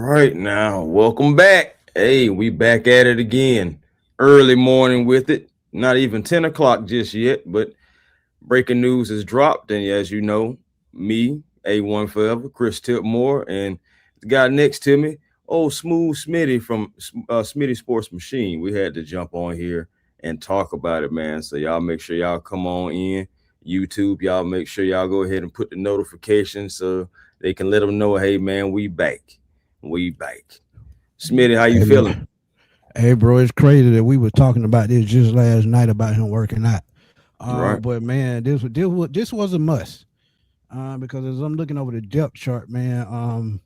right now, welcome back. Hey, we back at it again. Early morning with it. Not even 10 o'clock just yet, but breaking news has dropped. And as you know, me, A1 Forever, Chris Tipmore, and the guy next to me, Smooth Smitty from Smitty Sports Machine. We had to jump on here and talk about it, man. So y'all make sure y'all come on in. YouTube, y'all make sure y'all go ahead and put the notifications so they can let them know, hey, man, we back. We back. Smitty, how you Hey, feeling? man. Hey, bro, it's crazy that we were talking about this just last night about him working out. Right. But man, this was a must. Because as I'm looking over the depth chart, man,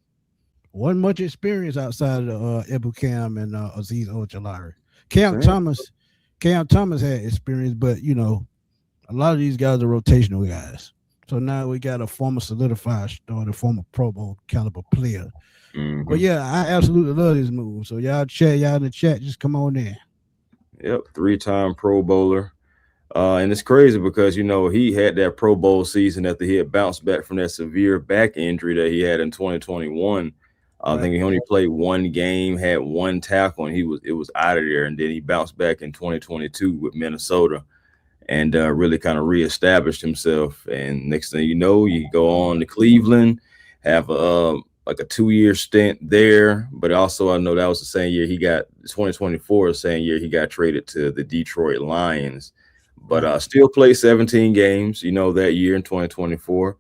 wasn't much experience outside of Ebu Cam and Aziz Ojolari. Cam Damn. Thomas, Cam Thomas had experience, but a lot of these guys are rotational guys. So now we got a former solidified starter, former Pro Bowl caliber player. But Hmm. yeah, I absolutely love this move. So y'all in the chat, just come on in. Yep. Three-time Pro Bowler. And it's crazy because, he had that Pro Bowl season after he had bounced back from that severe back injury that he had in 2021. I Right. think he only played one game, had one tackle, and it was out of there. And then he bounced back in 2022 with Minnesota and really kind of reestablished himself. And next thing you know, you go on to Cleveland, have like a 2 year stint there. But also, I know that was the same year he got 2024, the same year he got traded to the Detroit Lions. But Right. still played 17 games, that year in 2024.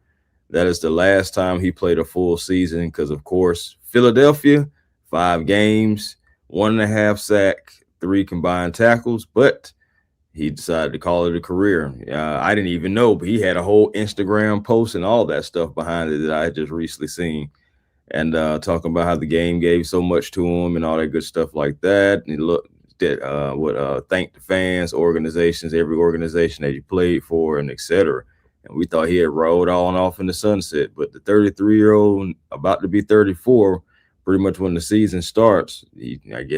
That is the last time he played a full season because, of course, Philadelphia, 5 games, 1.5 sack, three combined tackles. But he decided to call it a career. I didn't even know, but he had a whole Instagram post and all that stuff behind it that I had just recently seen. And talking about how the game gave so much to him and all that good stuff like that. And he looked did would thank the fans, organizations, every organization that he played for, and etc. And we thought he had rolled on off in the sunset. But the 33-year-old, about to be 34, pretty much when the season starts, he hitting that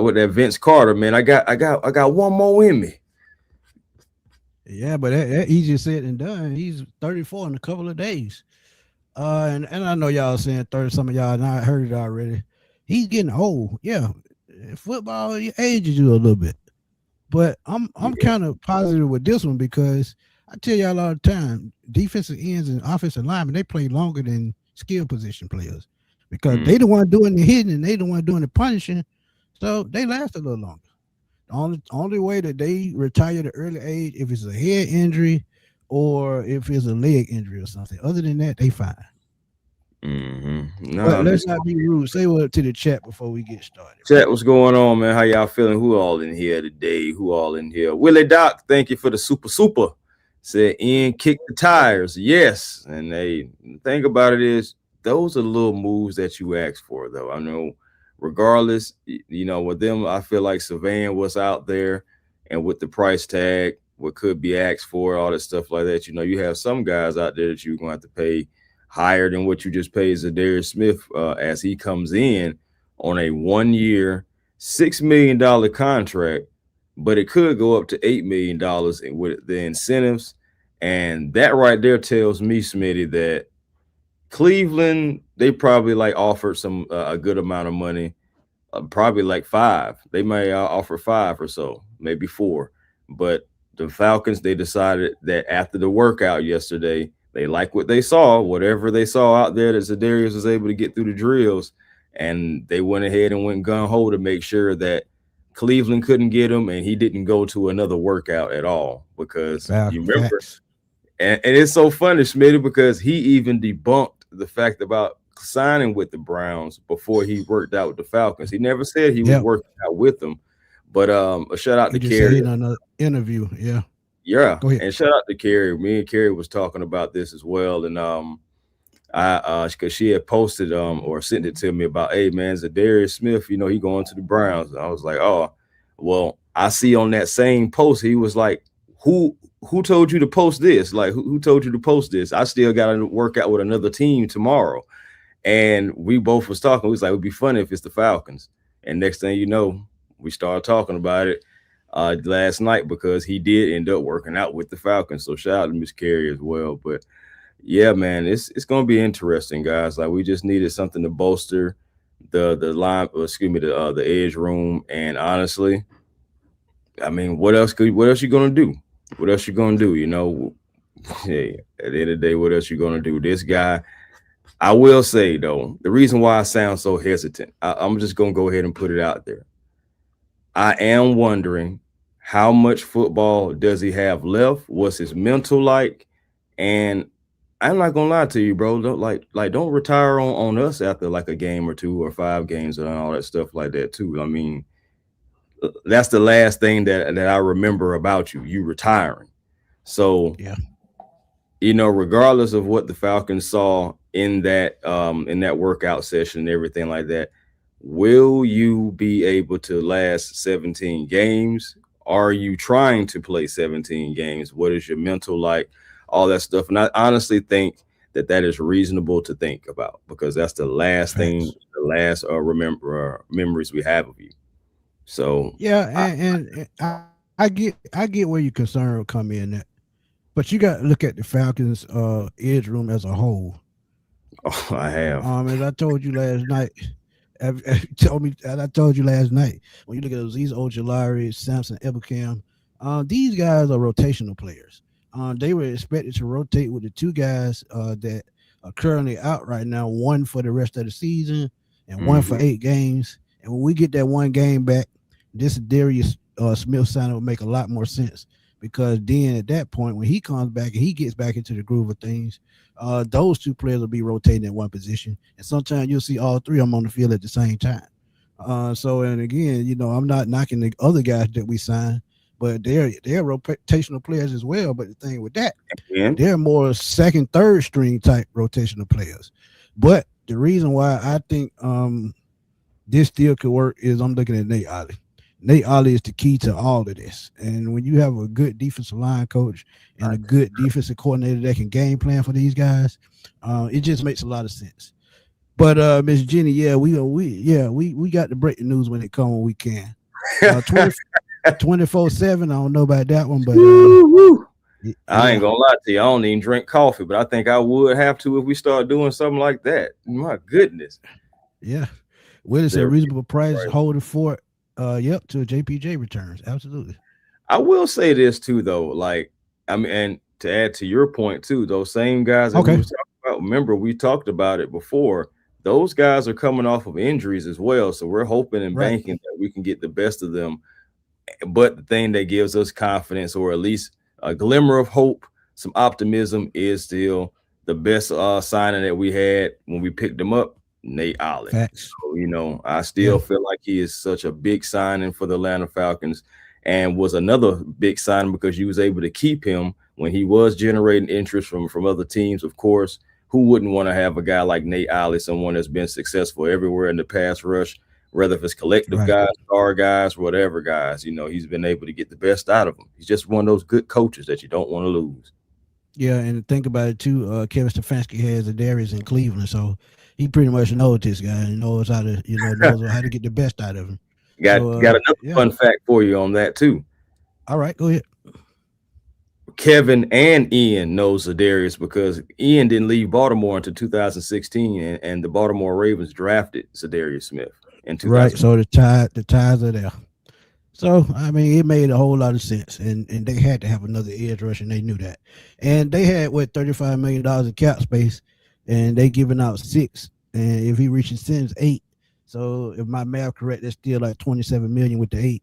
with that Vince Carter, man. I got one more in me. Yeah, but that easier said than done. He's 34 in a couple of days. And I know y'all saying 30, some of y'all not heard it already. He's getting old. Yeah. Football ages you a little bit. But I'm Yeah. kind of positive with this one because I tell y'all all the time, defensive ends and offensive linemen, they play longer than skill position players because they the Mm. one doing the hitting and they the one doing the punishing. So they last a little longer. The only way that they retire at an early age if it's a head injury or if it's a leg injury or something. Other than that, they fine. But No, let's this not be rude. Say what to the chat before we get started, chat. right? What's going on, man? How y'all feeling? Who all in here today? Who all in here? Willie Doc, thank you for the super. Said Ian kick the tires. Yes. And they thing about it is those are little moves that you ask for, though. I know regardless, with them, I feel like Savan was out there and with the price tag, what could be asked for, all that stuff like that. You have some guys out there that you're gonna have to pay higher than what you just paid ZaDarius Smith as he comes in on a 1 year, $6 million contract, but it could go up to $8 million with the incentives. And that right there tells me, Smitty, that Cleveland, they probably like offered some a good amount of money, probably like five. They may offer five or so, maybe four. But the Falcons, they decided that after the workout yesterday, they like what they saw, whatever they saw out there that Zadarius was able to get through the drills, and they went ahead and went gun ho to make sure that Cleveland couldn't get him, and he didn't go to another workout at all because you remember, Facts. and it's so funny, Smitty, because he even debunked the fact about signing with the Browns before he worked out with the Falcons. He never said he was Yep. working out with them. But a shout out He to just said he Kerry. done another interview. Yeah. Yeah. Go ahead. And shout out to Kerry. Me and Kerry was talking about this as well. And I because she had posted or sent it to me about, hey man, ZaDarius Smith, he going to the Browns. And I was like, oh, well, I see on that same post, he was like, who told you to post this? Like, who told you to post this? I still got to work out with another team tomorrow. And we both was talking. We was like, it would be funny if it's the Falcons. And next thing you know, we started talking about it last night because he did end up working out with the Falcons. So shout out to Miss Carey as well. But Yeah, man, it's gonna be interesting, guys. Like we just needed something to bolster the line, excuse me, the edge room. And honestly, I mean, what else you gonna do? What else you gonna do? You know, hey, at the end of the day, what else you gonna do? This guy, I will say though, the reason why I sound so hesitant, I'm just gonna go ahead and put it out there. I am wondering how much football does he have left? What's his mental like? And I'm not gonna lie to you, bro. Don't don't retire on us after like a game or two or 5 games and all that stuff like that too. I mean, that's the last thing that I remember about you. You retiring. So Yeah. regardless of what the Falcons saw in that workout session and everything like that, will you be able to last 17 games? Are you trying to play 17 games? What is your mental like? All that stuff. And I honestly think that is reasonable to think about because that's the last thing, Facts. the last memories we have of you. So Yeah, and I get where your concern will come in at, but you got to look at the Falcons' edge room as a whole. I have. As I told you last night, told me, and I told you last night, when you look at those, these Ojolari, Samson, Ebukam, these guys are rotational players. They were expected to rotate with the two guys that are currently out right now, one for the rest of the season and one for Mhm. 8 games. And when we get that one game back, this Darius Smith signing will make a lot more sense because then at that point, when he comes back and he gets back into the groove of things, those two players will be rotating in one position, and sometimes you'll see all three of them on the field at the same time. So, and again, I'm not knocking the other guys that we signed, but they're rotational players as well. But the thing with that, And they're more second, third string type rotational players. But the reason why I think this still could work is I'm looking at Nate Ollie. Nate Ollie is the key to all of this. And when you have a good defensive line coach and a good defensive coordinator that can game plan for these guys, it just makes a lot of sense. But Miss Jenny, yeah, we got to break the news when it comes when we can. 24/7. I don't know about that one, but I ain't yeah, gonna lie to you. I don't even drink coffee, but I think I would have to if we start doing something like that. My goodness. yeah. Well, it's a There, reasonable price, right. hold it for yep, to JPJ returns. Absolutely. I will say this too, though. Like, I mean, and to add to your point too, those same guys that we Okay. was talking about. Remember, we talked about it before. Those guys are coming off of injuries as well, so we're hoping and Right. banking that we can get the best of them. But the thing that gives us confidence, or at least a glimmer of hope, some optimism, is still the best signing that we had when we picked him up, Nate Ollie. Facts. So, I Yeah. still feel like he is such a big signing for the Atlanta Falcons and was another big signing because you was able to keep him when he was generating interest from other teams, of course. Who wouldn't want to have a guy like Nate Ollie, someone that's been successful everywhere in the pass rush, whether if it's collective Right. guys, star guys, whatever guys, he's been able to get the best out of them. He's just one of those good coaches that you don't want to lose. Yeah, and think about it too. Kevin Stefanski has ZaDarius in Cleveland, so he pretty much knows this guy and knows how to, knows how to get the best out of him. got So, got another yeah. fun fact for you on that too. All right, go ahead. Kevin and Ian knows ZaDarius because Ian didn't leave Baltimore until 2016, and the Baltimore Ravens drafted ZaDarius Smith in Right. 2000. So the ties are there. So I mean, it made a whole lot of sense, and they had to have another edge rush, and they knew that. And they had what $35 million in cap space, and they giving out 6. And if he reaches Sims 8, so if my math correct, that's still like 27 million with the 8,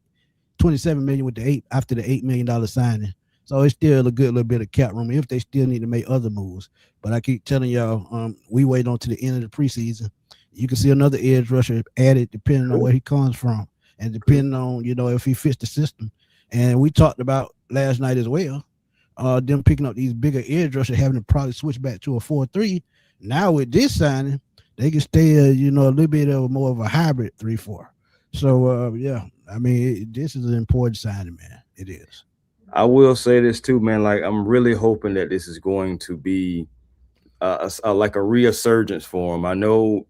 27 million with the 8 after the $8 million signing. So it's still a good little bit of cap room if they still need to make other moves. But I keep telling y'all, we wait on to the end of the preseason. You can see another edge rusher added depending on where he comes from and depending on if he fits the system. And we talked about last night as well, them picking up these bigger edge rushers, having to probably switch back to a 4-3. Now with this signing, they can stay a little bit of more of a hybrid 3-4. So yeah, I mean this is an important signing, man. It is. I will say this too, man. Like I'm really hoping that this is going to be like a resurgence for him. I know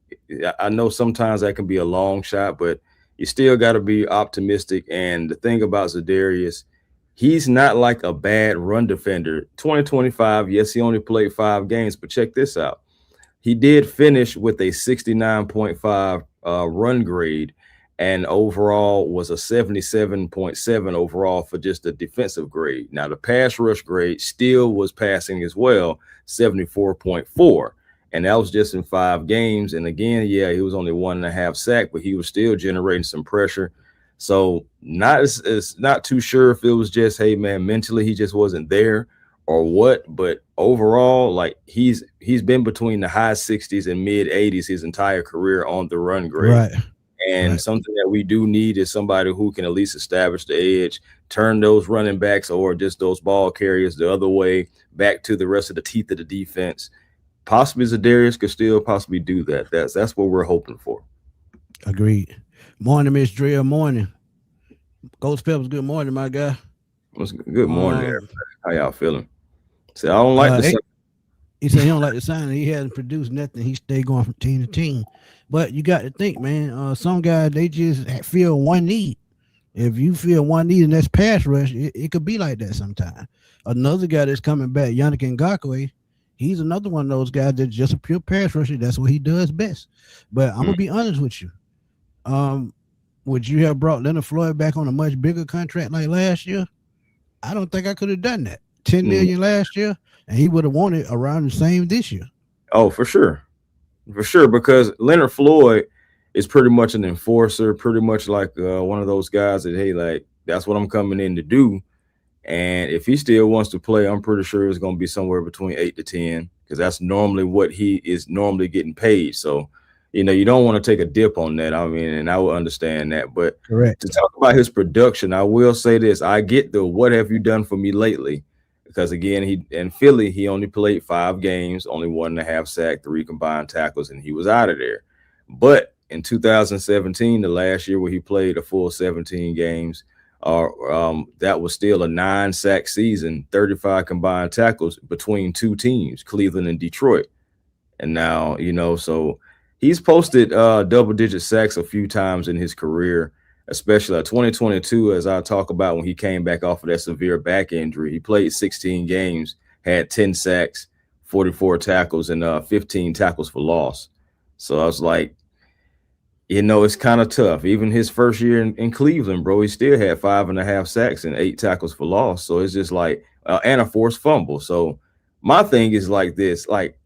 sometimes that can be a long shot, but you still got to be optimistic. And the thing about ZaDarius, he's not like a bad run defender. 2025, yes, he only played 5 games, but check this out. He did finish with a 69.5 run grade, and overall was a 77.7 overall for just the defensive grade. Now, the pass rush grade still was passing as well, 74.4. And that was just in 5 games. And again, yeah, he was only 1.5 sack, but he was still generating some pressure. So it's not too sure if it was just, hey man, mentally he just wasn't there or what, but overall, like he's been between the high 60s and mid 80s his entire career on the run grade. Right. And something that we do need is somebody who can at least establish the edge, turn those running backs or just those ball carriers the other way back to the rest of the teeth of the defense. Possibly ZaDarius could still possibly do that. That's what we're hoping for. Agreed. Morning, Miss Drea. Morning. Ghost Peppers, good morning, my guy. Good morning, everybody. How y'all feeling? See, I don't like the. He said he don't like the sign. He hasn't produced nothing. He stay going from team to team. But you got to think, man. Some guys they just feel one need. If you feel one need and that's pass rush, it could be like that sometimes. Another guy that's coming back, Yannick Ngakoue, he's another one of those guys that's just a pure pass rusher. That's what he does best. But I'm gonna be honest with you. Would you have brought Leonard Floyd back on a much bigger contract like last year? I don't think I could have done that. 10 million last year, and he would have wanted around the same this year. Oh, for sure. Because Leonard Floyd is pretty much an enforcer, pretty much like one of those guys that, hey, like, that's what I'm coming in to do. And if he still wants to play, I'm pretty sure it's going to be somewhere between 8 to 10, because that's normally what he is normally getting paid. So, you know, you don't want to take a dip on that. I mean, and I will understand that. But correct. To talk about his production, I will say this. I get the what have you done for me lately? Because again, he in Philly, he only played 5 games, only 1.5 sack, 3 combined tackles, and he was out of there. But in 2017, the last year where he played a full 17 games, that was still a 9 sack season, 35 combined tackles between 2 teams, Cleveland and Detroit. And now, you know, so he's posted double-digit sacks a few times in his career, especially 2022, as I talk about when he came back off of that severe back injury. He played 16 games, had 10 sacks, 44 tackles, and 15 tackles for loss. So I was like, you know, it's kind of tough. Even his first year in Cleveland, bro, he still had 5.5 sacks and 8 tackles for loss. So it's just like, and a forced fumble. So my thing is like this, like,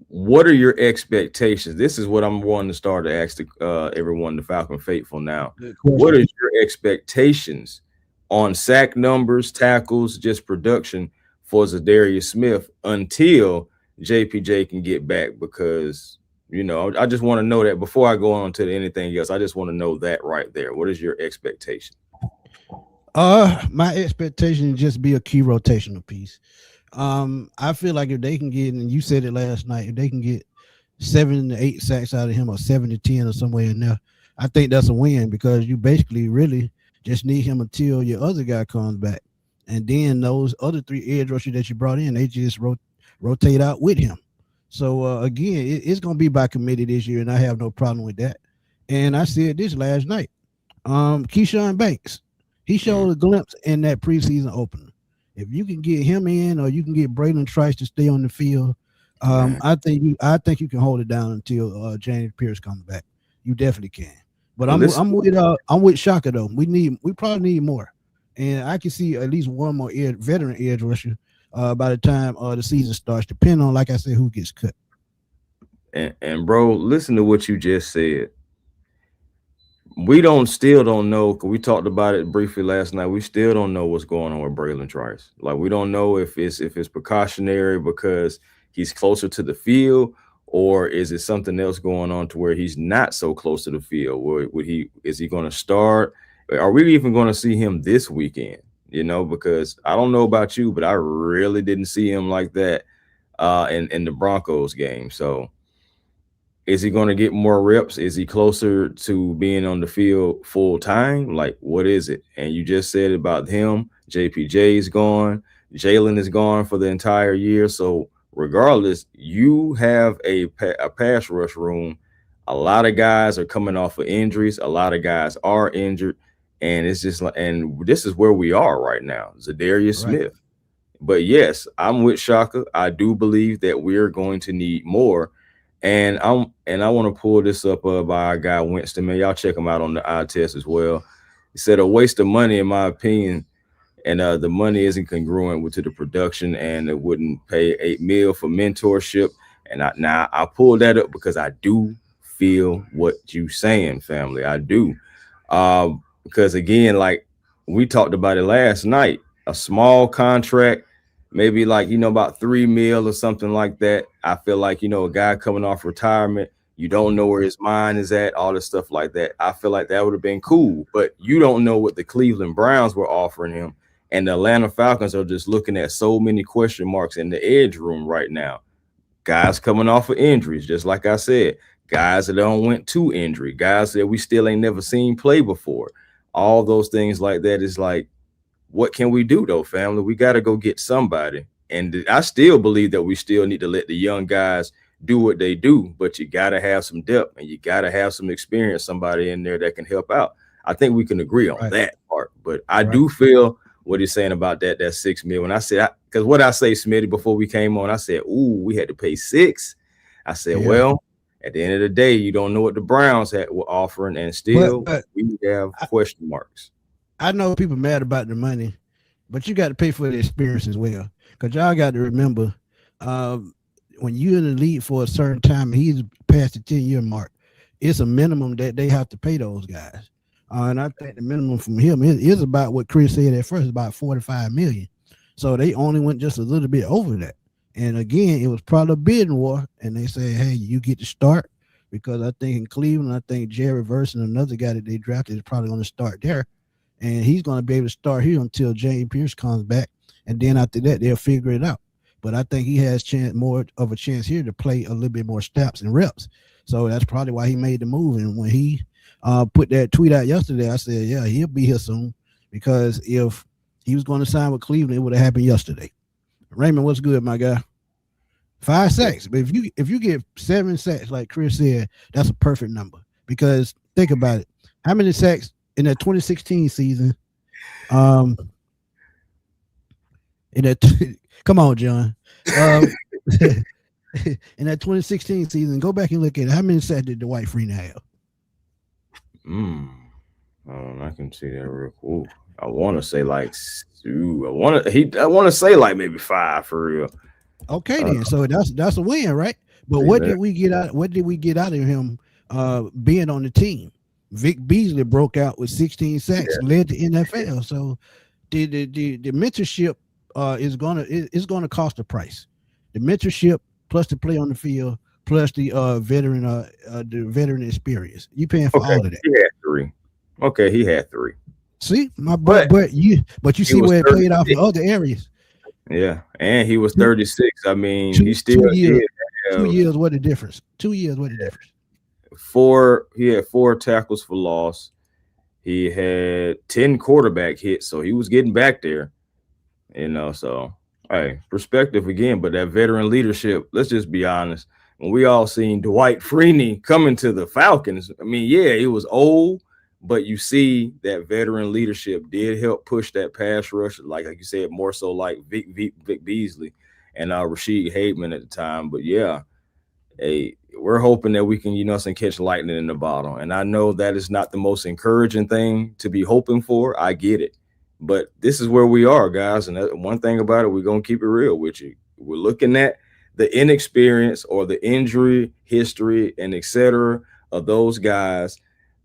what are your expectations? This is what I'm wanting to start to ask everyone, the Falcon faithful now. What is your expectations on sack numbers, tackles, just production for ZaDarius Smith until JPJ can get back? Because, you know, I just want to know that before I go on to anything else. I just want to know that right there. What is your expectation? My expectation is just be a key rotational piece. I feel like if they can get, and you said it last night, if they can get 7 to 8 sacks out of him or 7 to 10 or somewhere in there, I think that's a win, because you basically really just need him until your other guy comes back. And then those other 3 edge rushers that you brought in, they just rotate out with him. So again, it's going to be by committee this year, and I have no problem with that. And I said this last night. Keyshawn Banks, he showed a glimpse in that preseason opener. If you can get him in, or you can get Braylon Trice to stay on the field, I think you can hold it down until James Pierce comes back. You definitely can. But I'm with Shaka though. We probably need more, and I can see at least one more veteran edge rusher by the time the season starts, depending on, like I said, who gets cut. And bro, listen to what you just said. We still don't know, because we talked about it briefly last night. We still don't know what's going on with Braylon Trice. Like, we don't know if it's precautionary because he's closer to the field, or is it something else going on to where he's not so close to the field? Is he going to start? Are we even going to see him this weekend? You know, because I don't know about you, but I really didn't see him like that in the Broncos game. So is he going to get more reps? Is he closer to being on the field full time? Like, what is it? And you just said about him, JPJ is gone. Jalen is gone for the entire year. So regardless, you have a pass rush room. A lot of guys are coming off of injuries. A lot of guys are injured. And it's just like, and this is where we are right now, ZaDarius Right. Smith. But yes, I'm with Shaka. I do believe that we're going to need more. And I want to pull this up by our guy Winston. Man, y'all check him out on the eye test as well. He said a waste of money, in my opinion, and the money isn't congruent with to the production, and it wouldn't pay $8 million for mentorship. And I pulled that up because I do feel what you saying, family. I do, because again, like we talked about it last night, a small contract, maybe like about 3 million or something like that. I feel like a guy coming off retirement, you don't know where his mind is at, all this stuff like that. I feel like that would have been cool, but you don't know what the Cleveland Browns were offering him. And the Atlanta Falcons are just looking at so many question marks in the edge room right now. Guys coming off of injuries, just like I said, guys that don't went to injury, guys that we still ain't never seen play before. All those things like that is like, what can we do though, family? We got to go get somebody. And I still believe that we still need to let the young guys do what they do, but you got to have some depth and you got to have some experience, somebody in there that can help out. I think we can agree on that part, but I do feel what he's saying about that 6 million. When I said, because what I say, Smitty, before we came on, I said, ooh, we had to pay 6. I said, well, at the end of the day, you don't know what the Browns were offering, and still we have question marks. I know people mad about the money, but you got to pay for the experience as well. Because y'all got to remember, when you're in the league for a certain time, he's past the 10-year mark, it's a minimum that they have to pay those guys. And I think the minimum from him is about what Chris said at first, about 45 million. So they only went just a little bit over that. And again, it was probably a bidding war. And they say, hey, you get to start, because I think in Cleveland, I think Jerry Verse and another guy that they drafted is probably going to start there. And he's going to be able to start here until James Pierce comes back. And then after that, they'll figure it out. But I think he has more of a chance here to play a little bit more snaps and reps. So that's probably why he made the move. And when he put that tweet out yesterday, I said, yeah, he'll be here soon, because if he was going to sign with Cleveland, it would have happened yesterday. Raymond, what's good, my guy? 5 sacks. But if you get 7 sacks, like Chris said, that's a perfect number. Because think about it. How many sacks in that 2016 season? Come on, John. In that 2016 season, go back and look at it. How many sacks did Dwight Freeney have? I can see that real cool. I want to say like I want to say like maybe 5 for real. Okay, then. So that's a win, right? But what did we get out? What did we get out of him being on the team? Vic Beasley broke out with 16 sacks, led the NFL. So the mentorship is gonna cost a price. The mentorship plus the play on the field plus the veteran experience. You paying for all of that. He had 3. Okay, he had 3. See, my boy, but you see where it played off in other areas. Yeah, and he was 36. I mean, he still 2 years. 2 years. What the difference? 2 years. What the difference? He had 4 tackles for loss. He had 10 quarterback hits, so he was getting back there. So hey, perspective again, but that veteran leadership, let's just be honest. When we all seen Dwight Freeney coming to the Falcons, I mean, yeah, it was old, but you see that veteran leadership did help push that pass rush, like you said, more so like Vic Beasley and Rashid Hateman at the time. But yeah, hey, we're hoping that we can, catch lightning in the bottle. And I know that is not the most encouraging thing to be hoping for. I get it. But this is where we are, guys. And one thing about it, we're going to keep it real with you. We're looking at the inexperience or the injury history and et cetera of those guys.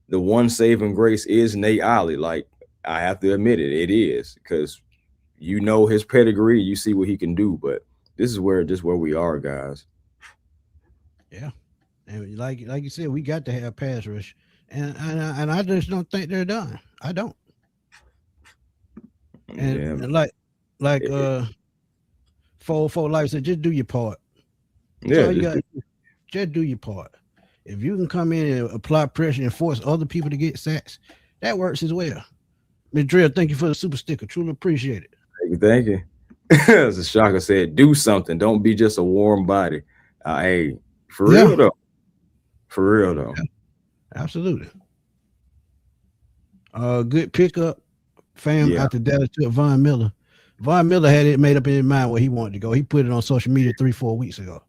The one saving grace is Nate Ollie. Like, I have to admit it, it is, because his pedigree, you see what he can do. But this is where we are, guys. Yeah, and like you said, we got to have pass rush, and I just don't think they're done. I don't. And like for life said, just do your part. Yeah, just do your part. If you can come in and apply pressure and force other people to get sacks, that works as well. Ms. Drill, thank you for the super sticker. Truly appreciate it. Thank you. As a shocker said, do something. Don't be just a warm body. Hey, for real though. For real though. Yeah, absolutely. Good pickup. Fam Yeah, out the Dallas took Von Miller. Von Miller had it made up in his mind where he wanted to go. He put it on social media 3-4 weeks ago.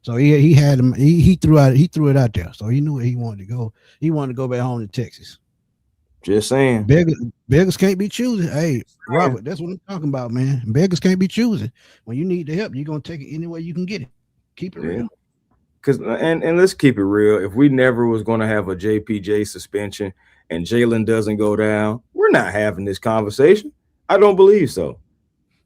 So he had him. He threw it out there. So he knew where he wanted to go. He wanted to go back home to Texas. just saying. Beggars can't be choosing. Hey, Yeah. Robert, that's what I'm talking about, man. Beggars can't be choosing. When you need the help, you're gonna take it any way you can get it. Keep it real. Because and let's keep it real. If we never was going to have a JPJ suspension and Jalen doesn't go down, we're not having this conversation. I don't believe so.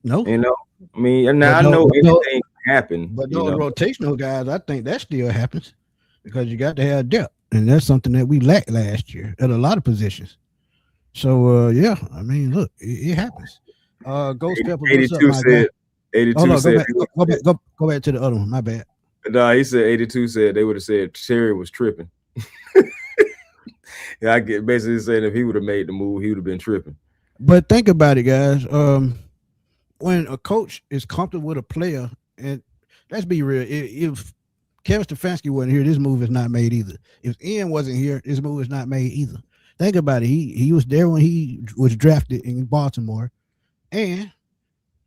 No, You know, I mean, and now but I know but anything can happen. but You those know, rotational guys, I think that still happens because you got to have depth, and that's something that we lacked last year at a lot of positions. So yeah, I mean, look, it happens. Go step. What's up, 82 my guy? said. Hold 82 on, said. go back to the other one. My bad. No, he said 82 said they would have said Terry was tripping. Yeah, I get basically saying if he would have made the move, he would have been tripping. But think about it, guys. When a coach is comfortable with a player, and let's be real, if Kevin Stefanski wasn't here, this move is not made either. If Ian wasn't here, this move is not made either. Think about it. He was there when he was drafted in Baltimore, and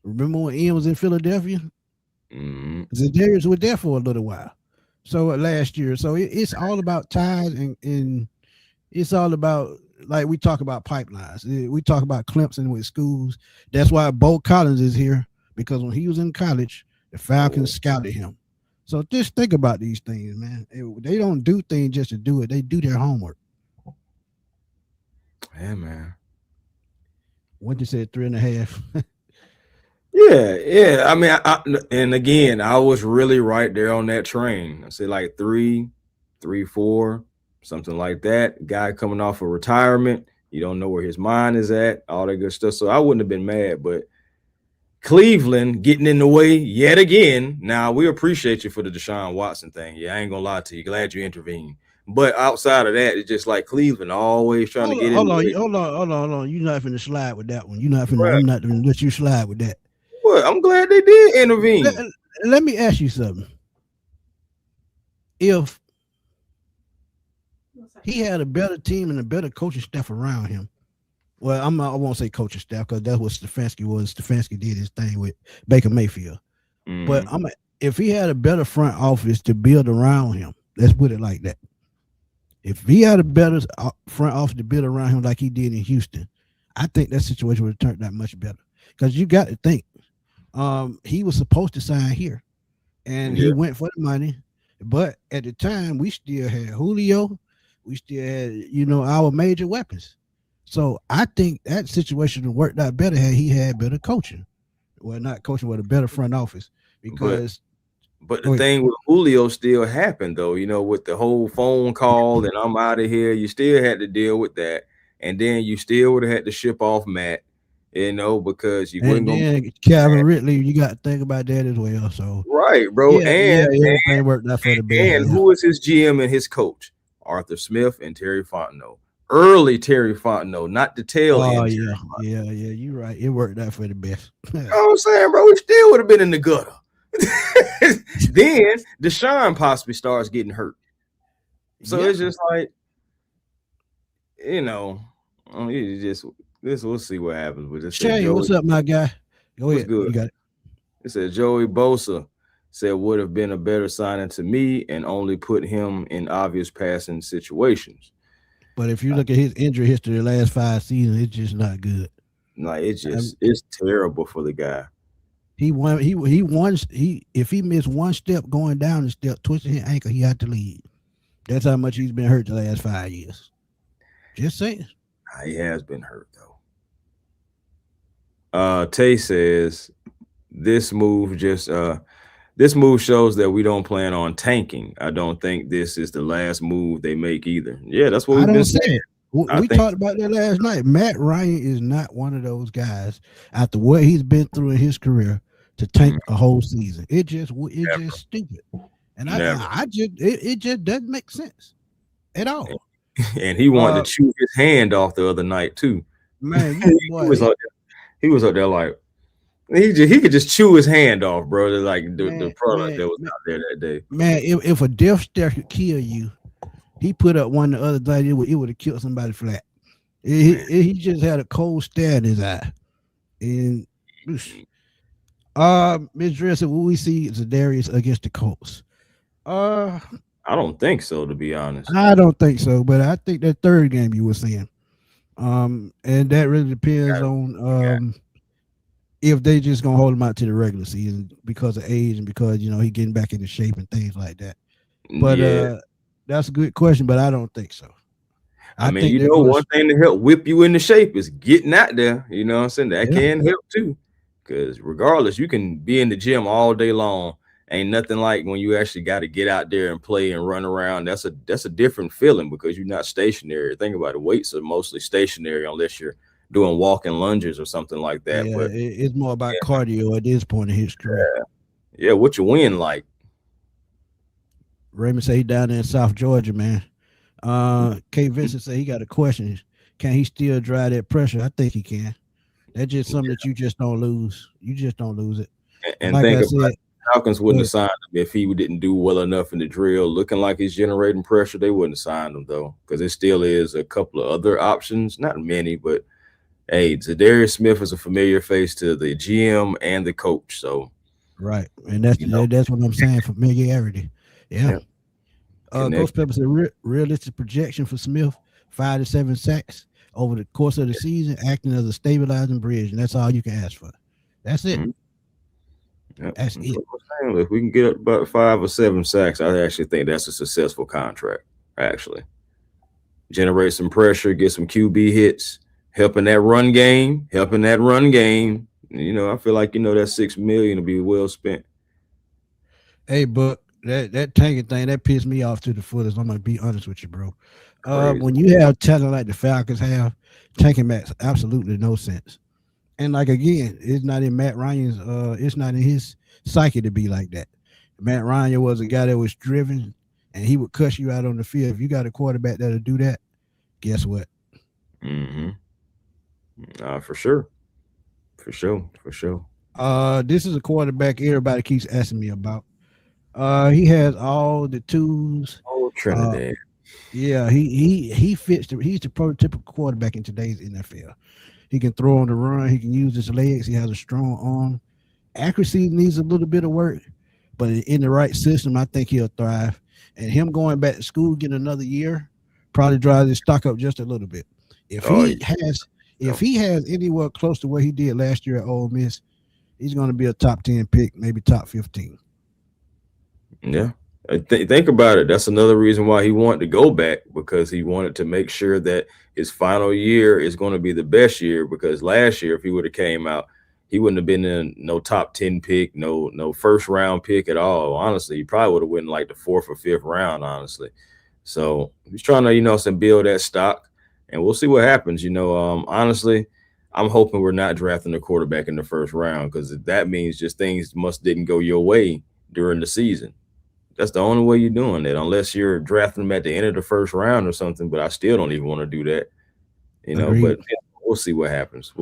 remember when Ian was in Philadelphia? Mm-hmm. ZaDarius was there for a little while. So last year, so it's all about ties, and it's all about, like, we talk about pipelines. We talk about Clemson with schools. That's why Bo Collins is here, because when he was in college, the Falcons scouted him. So just think about these things, man. They don't do things just to do it. They do their homework. Yeah, man. What you said, 3.5. Yeah. I mean, and again, I was really right there on that train. I said like 3, 4, something like that. Guy coming off of retirement, you don't know where his mind is at, all that good stuff. So I wouldn't have been mad, but Cleveland getting in the way yet again. Now, we appreciate you for the Deshaun Watson thing. Yeah, I ain't gonna lie to you. Glad you intervened. But outside of that, it's just like Cleveland always trying to get in. Hold on. You're not finna slide with that one. You're not finna. I'm not gonna let you slide with that. Well, I'm glad they did intervene. Let me ask you something. If he had a better team and a better coaching staff around him, well, I won't say coaching staff because that's what Stefanski was. Stefanski did his thing with Baker Mayfield. But if he had a better front office to build around him, let's put it like that. If he had a better front office to build around him like he did in Houston, I think that situation would have turned out much better. Because you got to think, he was supposed to sign here, and he went for the money. But at the time, we still had Julio, we still had our major weapons. So I think that situation worked out better had he had better coaching. Well, not coaching, but a better front office. Because but the thing with Julio still happened, though, with the whole phone call and I'm out of here, you still had to deal with that. And then you still would have had to ship off Matt, because you wouldn't go. Calvin Ridley, you got to think about that as well. So right, bro. Everything worked out for the best. And who is his GM and his coach? Arthur Smith and Terry Fontenot. Early Terry Fontenot, not the tail end. Oh, yeah, you're right. It worked out for the best. You know what I'm saying, bro? We still would have been in the gutter. Then Deshaun possibly starts getting hurt. So it's just like, we'll see what happens with this. Shay, what's up, my guy? Go ahead. Good? You got it. It said Joey Bosa said would have been a better signing to me and only put him in obvious passing situations. But if you look at his injury history the last 5 seasons, it's just not good. No, it's terrible for the guy. If he missed one step going down the step, twisting his ankle, he had to leave. That's how much he's been hurt the last 5 years. Just saying. He has been hurt though. Tay says this move shows that we don't plan on tanking. I don't think this is the last move they make either. Yeah, that's what we've been saying. We talked about that last night. Matt Ryan is not one of those guys, after what he's been through in his career, to tank a whole season. It's just stupid. And it just doesn't make sense at all. And he wanted to chew his hand off the other night too. Man, he was up there like he could just chew his hand off, bro. Like the product that was out there that day. Man, if a death stare could kill you, he put up one the other day. It would have killed somebody flat. He just had a cold stare in his eye. And Miss Dresser, will we see ZaDarius against the Colts? Uh, I don't think so, to be honest. I don't think so, but I think that third game you were seeing. And that really depends on if they just gonna hold him out to the regular season because of age and because he getting back into shape and things like that. But that's a good question, but I don't think so. I mean, one thing to help whip you into shape is getting out there. You know what I'm saying? That can help too. Because regardless, you can be in the gym all day long. Ain't nothing like when you actually got to get out there and play and run around. That's a different feeling because you're not stationary. Think about it. Weights are mostly stationary unless you're doing walking lunges or something like that. Yeah, but it's more about cardio at this point in his career. Yeah, what you win like? Raymond say he down there in South Georgia, man. K. Vincent say he got a question. Can he still drive that pressure? I think he can. That's just something that you just don't lose. You just don't lose it. And like think about it, Falcons wouldn't have signed him if he didn't do well enough in the drill. Looking like he's generating pressure, they wouldn't have signed him though, because there still is a couple of other options. Not many, but hey, ZaDarius Smith is a familiar face to the GM and the coach. So right, and that's what I'm saying. Familiarity. Yeah. Ghost Pepper said realistic projection for Smith, 5 to 7 sacks over the course of the season, acting as a stabilizing bridge, and that's all you can ask for. That's it. That's it. If we can get up about 5 or 7 sacks, I actually think that's a successful contract. Actually, generate some pressure, get some QB hits, helping that run game. I feel like that $6 million will be well spent. Hey, Buck, that tanking thing that pissed me off to the fullest. I'm gonna be honest with you, bro. When you have talent like the Falcons have, tanking makes absolutely no sense. And like again, it's not in Matt Ryan's it's not in his psyche to be like that. Matt Ryan was a guy that was driven and he would cuss you out on the field. If you got a quarterback that'll do that, guess what? For sure. This is a quarterback everybody keeps asking me about. He has all the tools. Oh, Trinidad. Yeah, he fits. He's the prototypical quarterback in today's NFL. He can throw on the run. He can use his legs. He has a strong arm. Accuracy needs a little bit of work, but in the right system, I think he'll thrive. And him going back to school, getting another year, probably drives his stock up just a little bit. If he has anywhere close to what he did last year at Ole Miss, he's going to be a top 10 pick, maybe top 15. Yeah. Think about it. That's another reason why he wanted to go back, because he wanted to make sure that his final year is going to be the best year, because last year, if he would have came out, he wouldn't have been in no top 10 pick, no first round pick at all. Honestly, he probably would have went in like the 4th or 5th round, honestly. So he's trying to, build that stock, and we'll see what happens. Honestly, I'm hoping we're not drafting a quarterback in the 1st round, because that means just things didn't go your way during the season. That's the only way you're doing that, unless you're drafting them at the end of the 1st round or something. But I still don't even want to do that, Agreed. But we'll see what happens.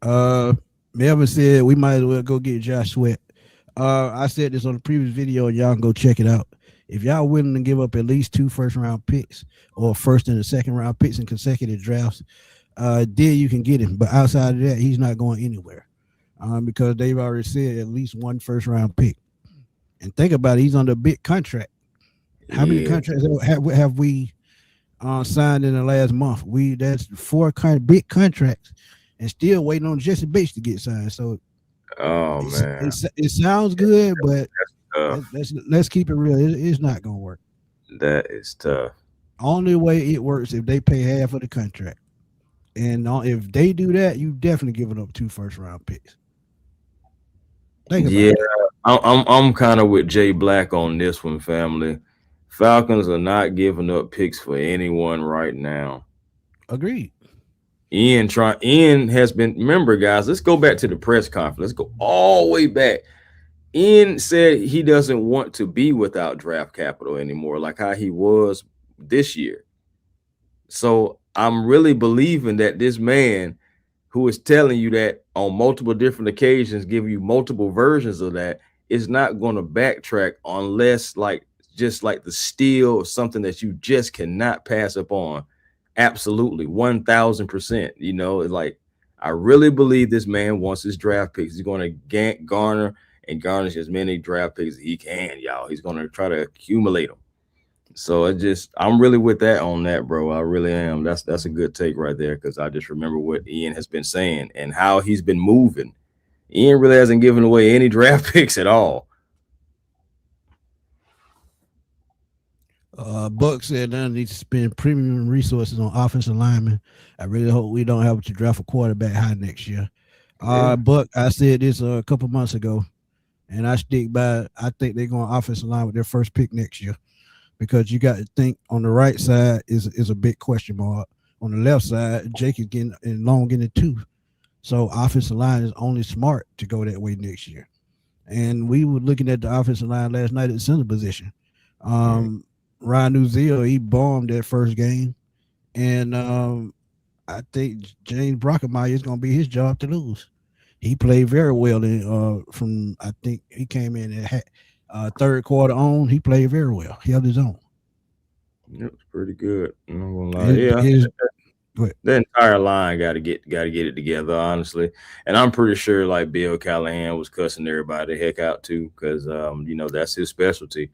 Melvin said we might as well go get Josh Sweat. I said this on the previous video, and y'all can go check it out. If y'all willing to give up at least 2 first-round picks or 1st and 2nd round picks in consecutive drafts, then you can get him. But outside of that, he's not going anywhere. Because they've already said at least 1 first-round pick. And think about it, he's under a big contract. How many contracts have we signed in the last month? That's 4 big contracts, and still waiting on Jesse Bates to get signed. So, man, it sounds good, but let's keep it real. It's not gonna work. That is tough. Only way it works if they pay half of the contract, and if they do that, you definitely giving up 2 first-round picks. I'm kind of with Jay Black on this one, family. Falcons are not giving up picks for anyone right now. Agreed. Ian has been, remember, guys, let's go back to the press conference. Let's go all the way back. Ian said he doesn't want to be without draft capital anymore, like how he was this year. So I'm really believing that this man who is telling you that on multiple different occasions, giving you multiple versions of that, is not going to backtrack unless like just like the steal of something that you just cannot pass up on. Absolutely, 1,000%. You know, like I really believe this man wants his draft picks. He's going to garner and garnish as many draft picks as he can, y'all. He's going to try to accumulate them. So I'm really with that on that, bro. I really am. That's a good take right there because I just remember what Ian has been saying and how he's been moving. Ian really hasn't given away any draft picks at all. Buck said I need to spend premium resources on offensive linemen. I really hope we don't have to draft a quarterback high next year. Yeah. Buck, I said this a couple months ago, and I stick by it. I think they're going offensive line with their first pick next year because you got to think on the right side is a big question mark. On the left side, Jake is getting long in the tooth. So offensive line is only smart to go that way next year. And we were looking at the offensive line last night at the center position. Ryan Nuzil, he bombed that first game. And I think James Brockemeyer is going to be his job to lose. He played very well I think he came in at third quarter on. He played very well. He held his own. It was pretty good. I'm not gonna lie. The entire line got to get it together, honestly. And I'm pretty sure like Bill Callahan was cussing everybody the heck out too, because that's his specialty.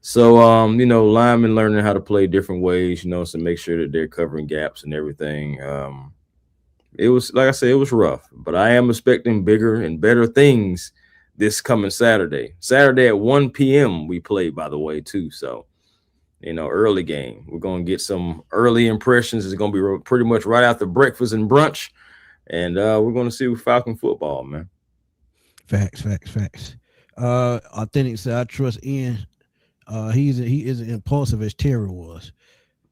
So linemen learning how to play different ways, so make sure that they're covering gaps and everything. It was, like I said, it was rough, but I am expecting bigger and better things this coming Saturday. Saturday at 1 p.m. we play, by the way, too. So early game. We're going to get some early impressions. It's going to be pretty much right after breakfast and brunch. And we're going to see Falcon football, man. Facts. Authentic said, I trust Ian. He isn't impulsive as Terry was.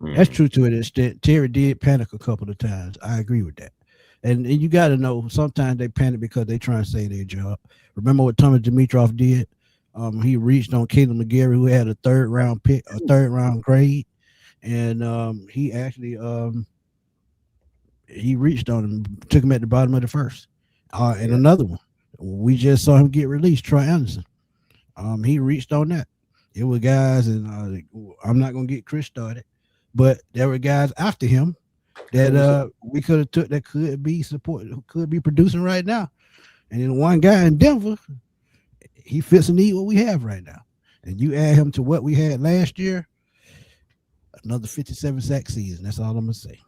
That's true to an extent. Terry did panic a couple of times. I agree with that. And you got to know, sometimes they panic because they try to save their job. Remember what Thomas Dimitroff did? He reached on Caleb McGarry, who had a third round grade, and he actually he reached on him, took him at the bottom of the first. And another one, we just saw him get released, Troy Anderson. He reached on that. It was guys, and I'm not gonna get Chris started, but there were guys after him that we could have took that could be producing right now. And then one guy in Denver, he fits the need what we have right now. And you add him to what we had last year, another 57 sack season. That's all I'm gonna say.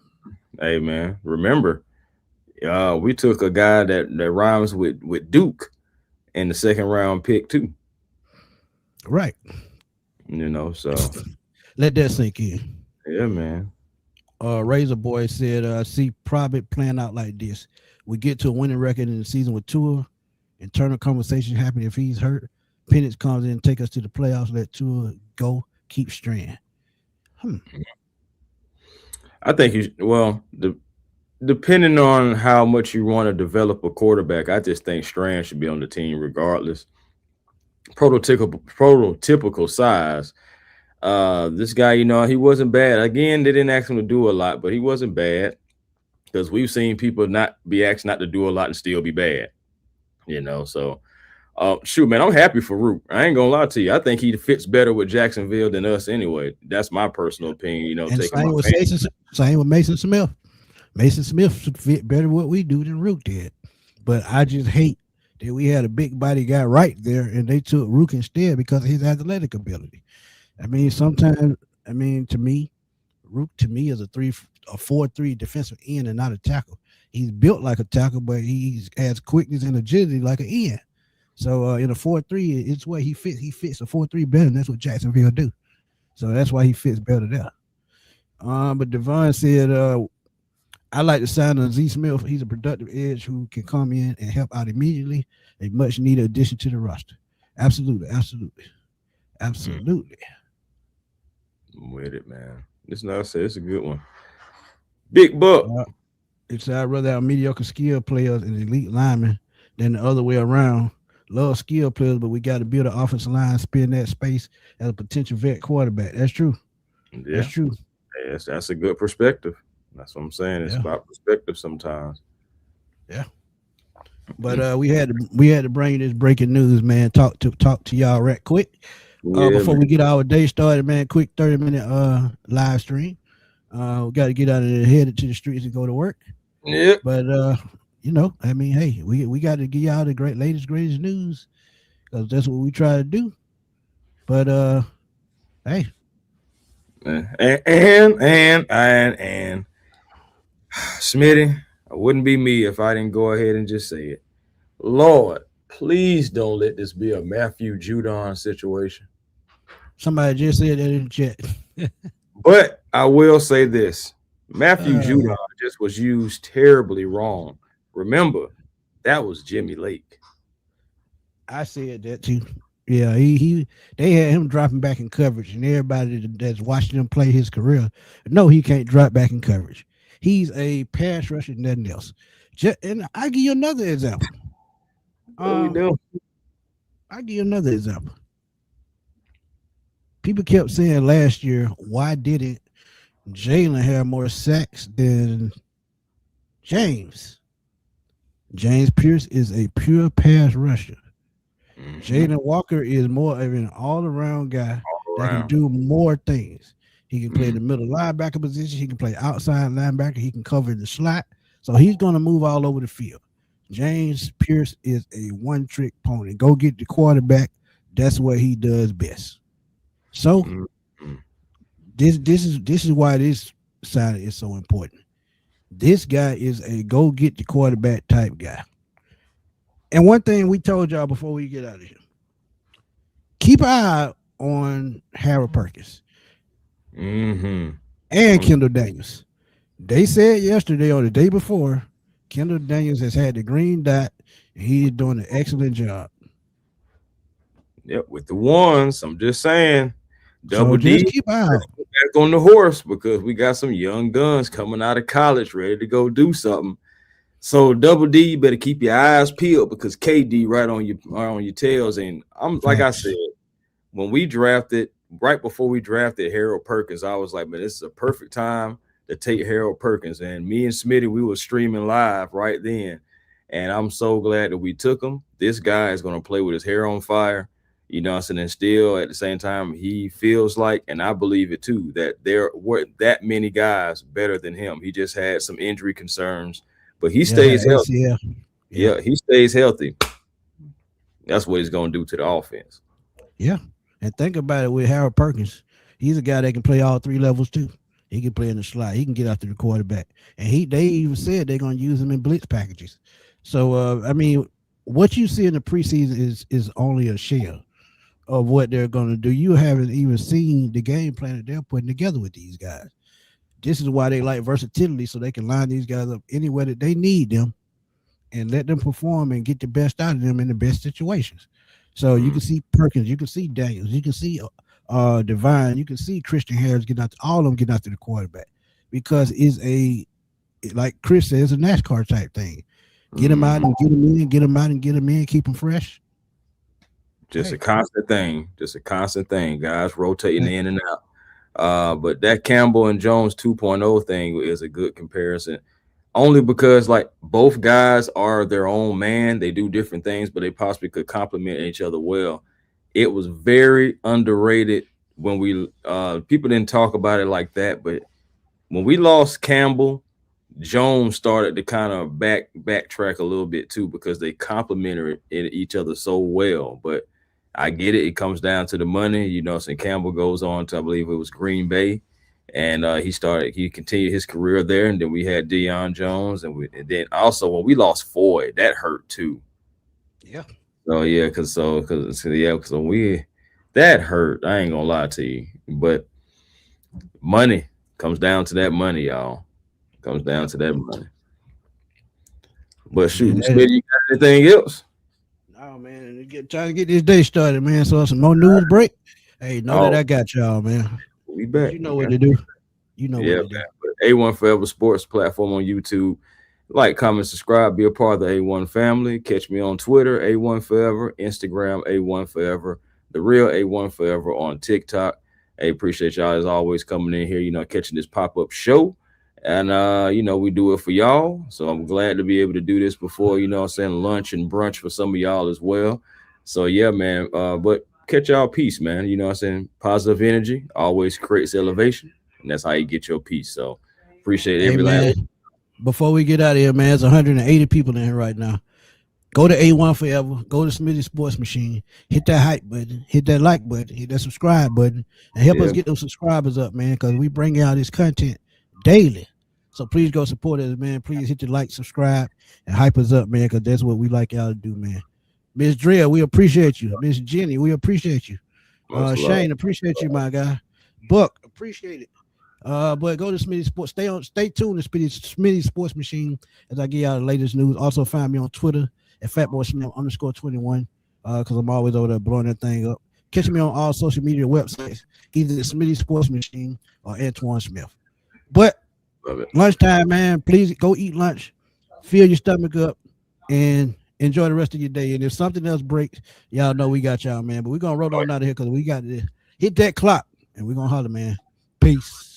Hey man, remember, we took a guy that rhymes with Duke in the second round pick too. Right. So let that sink in. Yeah, man. Razor Boy said, see probably playing out like this. We get to a winning record in the season with Tua. Internal conversation happen if he's hurt. Penix comes in and take us to the playoffs. Let Tua go. Keep Strand. I think depending on how much you want to develop a quarterback, I just think Strand should be on the team regardless. Prototypical size. This guy, he wasn't bad. Again, they didn't ask him to do a lot, but he wasn't bad because we've seen people not be asked not to do a lot and still be bad. So shoot, man, I'm happy for Root. I ain't gonna lie to you. I think he fits better with Jacksonville than us anyway. That's my personal opinion. And same with Mason Smith. Mason Smith fit better what we do than Root did. But I just hate that we had a big body guy right there and they took Rook instead because of his athletic ability. I mean, sometimes, to me, Rook is a 4-3 defensive end and not a tackle. He's built like a tackle, but he has quickness and agility like an end. So in a 4-3, it's where he fits. He fits a 4-3 better, and that's what Jacksonville do. So that's why he fits better there. But Devon said, I like the sign of Z Smith. He's a productive edge who can come in and help out immediately. A much needed addition to the roster. Absolutely. I'm with it, man. It's a good one. Big Buck. It's I'd rather have mediocre skill players and elite linemen than the other way around. Love skill players, but we got to build an offensive line, spin that space as a potential vet quarterback. That's true. Yeah. That's true. Yes, that's a good perspective. That's what I'm saying. It's about perspective sometimes. Yeah. But we had to bring you this breaking news, man. Talk to y'all right quick. Yeah, Before man. we get our day started, man, quick 30-minute live stream. We got to get out of there, headed to the streets and go to work. Yep. But I mean, hey, we got to give y'all the greatest news because that's what we try to do. But hey, And Smitty, it wouldn't be me if I didn't go ahead and just say it. Lord, please don't let this be a Matthew Judon situation. somebody just said that in the chat. But I will say this: Matthew Uh, Judon just was used terribly wrong. Remember, that was Jimmy Lake. I said that too. Yeah, he they had him dropping back in coverage, and everybody that's watching him play his career, no, he can't drop back in coverage. He's a pass rusher, nothing else. And I give you another example. What are we doing? I give you another example. People kept saying last year, why didn't Jalen have more sacks than James? James Pierce is a pure pass rusher. Mm-hmm. Jaden Walker is more of an all-around guy that can Around. do more things. He can play Mhm. the middle linebacker position. He can play outside linebacker. He can cover the slot. So he's going to move all over the field. James Pierce is a one-trick pony. Go get the quarterback. That's what he does best. So Mhm. this is why this side is so important. This guy is a go get the quarterback type guy. And one thing we told y'all before we get out of here, keep an eye on Harold Perkins Mhm. and Kendall Daniels. They said yesterday or the day before, Kendall Daniels has had the green dot and he is doing an excellent job. Yep, with the ones, I'm just saying, So Double just D, keep an eye let's out. go back on the horse because we got some young guns coming out of college ready to go do something. So Double D, you better keep your eyes peeled because KD right on your tails. And I'm like I Facts. said, when we drafted, right before we drafted Harold Perkins, I was like, man, this is a perfect time to take Harold Perkins. And me and Smitty, we were streaming live right then. And I'm so glad that we took him. This guy is going to play with his hair on fire. You know what I'm saying? And still at the same time, he feels like, and I believe it too, that there weren't that many guys better than him. He just had some injury concerns, but he Yeah, had stays healthy. ACL. Yeah. Yeah, he stays healthy. That's what he's going to do to the offense. Yeah. And think about it with Harold Perkins. He's a guy that can play all three levels too. He can play in the slot. He can get after the quarterback. And they even said they're gonna use him in blitz packages. So I mean, what you see in the preseason is only a shell of what they're gonna do. You haven't even seen the game plan that they're putting together with these guys. This is why they like versatility, so they can line these guys up anywhere that they need them and let them perform and get the best out of them in the best situations. So you can see Perkins, you can see Daniels, you can see Divine, you can see Christian Harris getting out, all of them getting after the quarterback because it's like Chris says, a NASCAR type thing. Get them out and get them in, get them out and get them in, keep them fresh. Just a constant thing. Just a constant thing. Guys rotating in and out. But that Campbell and Jones 2.0 thing is a good comparison. Only because like both guys are their own man. They do different things, but they possibly could complement each other well. It was very underrated when we people didn't talk about it like that, but when we lost Campbell, Jones started to kind of backtrack a little bit too because they complemented each other so well. But I get it; it comes down to the money, you know. So Campbell goes on to, I believe it was Green Bay, and he continued his career there. And then we had Deion Jones, and then also when we lost Floyd, that hurt too. Yeah. So yeah, because when we that hurt. I ain't gonna lie to you, but money comes down to that money, y'all. Comes down to that money. But shoot, Smitty, you got anything else? No, man. Trying to get this day started, man. So some more news break. Hey, know that Oh, I got y'all, man. we But back. you know what to do. You know Yeah, what to do. man. But A1 Forever Sports platform on YouTube. Like, comment, subscribe, be a part of the A1 family. Catch me on Twitter, A1 Forever, Instagram, A1 Forever, the real A1 Forever on TikTok. Hey, appreciate y'all as always coming in here, you know, catching this pop-up show. And you know, we do it for y'all. So I'm glad to be able to do this before, you know what I'm saying, lunch and brunch for some of y'all as well. So yeah, man. But catch y'all peace, man. You know what I'm saying? Positive energy always creates elevation, and that's how you get your peace. So appreciate Hey every man, last. before we get out of here, man, there's 180 people in here right now. Go to A1 Forever. Go to Smitty Sports Machine. Hit that hype button. Hit that like button. Hit that subscribe button. And help us get those subscribers up, man, because we bring out this content daily. So please go support us, man. Please hit the like, subscribe, and hype us up, man, because that's what we like y'all to do, man. Miss Drea, we appreciate you. Miss Jenny, we appreciate you. Shane, appreciate you, my guy. Buck, appreciate it. But go to Smitty Sports. Stay tuned to Smitty Sports Machine as I give y'all the latest news. Also find me on Twitter at fatboysmith_21 because I'm always over there blowing that thing up. Catch me on all social media websites, either the Smitty Sports Machine or Antoine Smith. But lunchtime, man, please go eat lunch, fill your stomach up, and enjoy the rest of your day. And if something else breaks, y'all know we got y'all, man. But we're gonna roll on out of here because we got to hit that clock and we're gonna holler, man. Peace.